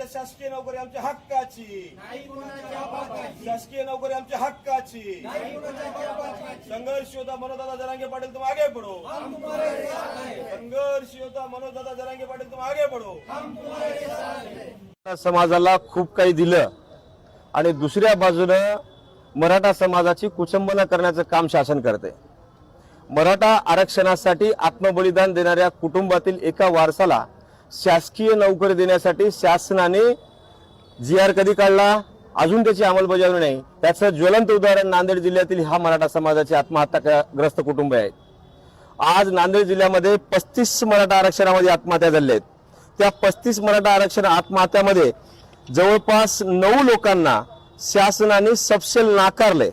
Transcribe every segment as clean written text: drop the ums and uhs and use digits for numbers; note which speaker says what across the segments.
Speaker 1: शासकीय नोकरी आमच्या हक्काची, शासकीय नोकरी आमच्या हक्काची। संघर्ष योद्धा मनोजदादा जरांगे पाटील तुम आगे बढ़ो, संघर्ष योद्धा मनोजदादा जरांगे पाटील तुम आगे बढ़ो।
Speaker 2: समाजाला खूप काही दिलं आणि दुसऱ्या बाजूने मराठा समाजाची कुचंबना करण्याचं काम शासन करते। मराठा आरक्षणासाठी आत्मबलिदान देणाऱ्या कुटुंबातील एका वारसाला शासकीय नोकरी देण्यासाठी शासनाने जी.आर. कधी काढला, अजून त्याची अंमलबजावणी नाही। त्याचं ज्वलंत उदाहरण नांदेड जिल्ह्यातील हा मराठा समाजाचे आत्महत्याग्रस्त कुटुंब आहे। आज नांदेड जिल्ह्यामध्ये 35 मराठा आरक्षणामध्ये आत्महत्या झाल्या आहेत। त्या 35 मराठा आरक्षण आत्महत्यामध्ये जवळपास 9 लोकांना शासनाने सपशेल नाकारले।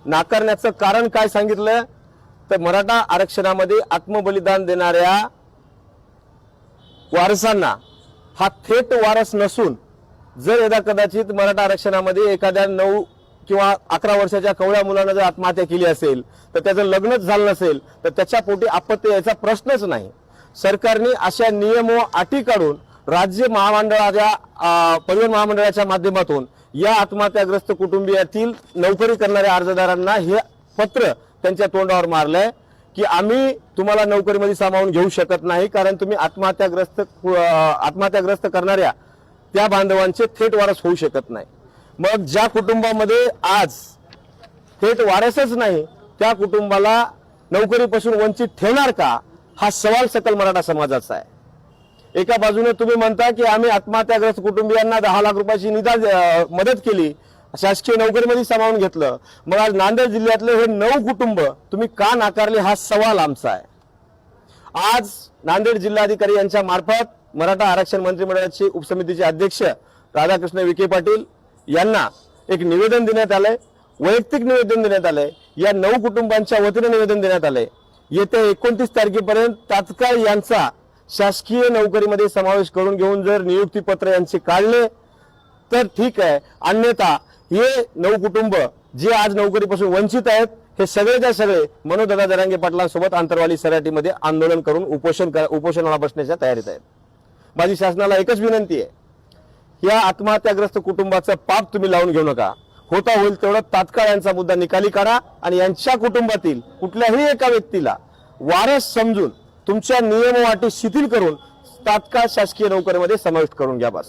Speaker 2: नाकारण्याचं कारण काय सांगितलं तर मराठा आरक्षणामध्ये आत्मबलिदान देणाऱ्या वारसांना हा थेट वारस नसून जर यदा कदाचित मराठा आरक्षणामध्ये एखाद्या 9 किंवा 11 वर्षाच्या कवळ्या मुलानं जर आत्महत्या केली असेल तर त्याचं लग्नच झालं नसेल तर त्याच्या पोटी आपत्ती यायचा प्रश्नच नाही। सरकारने अशा नियम व अटी काढून राज्य महामंडळाच्या परिवहन महामंडळाच्या माध्यमातून या आत्महत्याग्रस्त कुटुंबियातील नोकरी करणाऱ्या अर्जदारांना हे पत्र त्यांच्या तोंडावर मारलंय की आम्ही तुम्हाला नोकरीमध्ये सामावून घेऊ शकत नाही, कारण तुम्ही आत्महत्याग्रस्त करणाऱ्या त्या बांधवांचे थेट वारस होऊ शकत नाही। मग ज्या कुटुंबामध्ये आज थेट वारसच नाही त्या कुटुंबाला नोकरीपासून वंचित ठेवणार का, हा सवाल सकल मराठा समाजाचा आहे। एका बाजूने तुम्ही म्हणता की आम्ही आत्महत्याग्रस्त कुटुंबियांना 10 लाख रुपयाची मदत केली, शासकीय नोकरीमध्ये सामावून घेतलं, मग आज नांदेड जिल्ह्यातले हे 9 कुटुंब तुम्ही का नाकारले, हा सवाल आमचा आहे। आज नांदेड जिल्हाधिकारी यांच्या मार्फत मराठा आरक्षण मंत्रिमंडळाचे उपसमितीचे अध्यक्ष राधाकृष्ण विखे पाटील यांना एक निवेदन देण्यात आलंय, वैयक्तिक निवेदन देण्यात आलंय। या 9 कुटुंबांच्या वतीने निवेदन देण्यात आलंय येत्या 29 तारखेपर्यंत तात्काळ यांचा शासकीय नोकरीमध्ये समावेश करून घेऊन जर नियुक्तीपत्र यांचे काढले तर ठीक आहे, अन्यथा हे 9 कुटुंब जे आज नोकरीपासून वंचित आहेत हे सगळेच्या सगळे मनोजदादा जरांगे पाटलांसोबत आंतरवाली सराटीमध्ये आंदोलन करून उपोषणाला बसण्याच्या तयारीत आहेत। माझी शासनाला एकच विनंती आहे, या आत्महत्याग्रस्त कुटुंबाचं पाप तुम्ही लावून घेऊ नका। होता होईल तेवढं तात्काळ यांचा मुद्दा निकाली काढा आणि यांच्या कुटुंबातील कुठल्याही एका व्यक्तीला वारस समजून तुमच्या नियम व अटी शिथिल करून तात्काळ शासकीय नोकरीमध्ये समाविष्ट करून घ्या बस।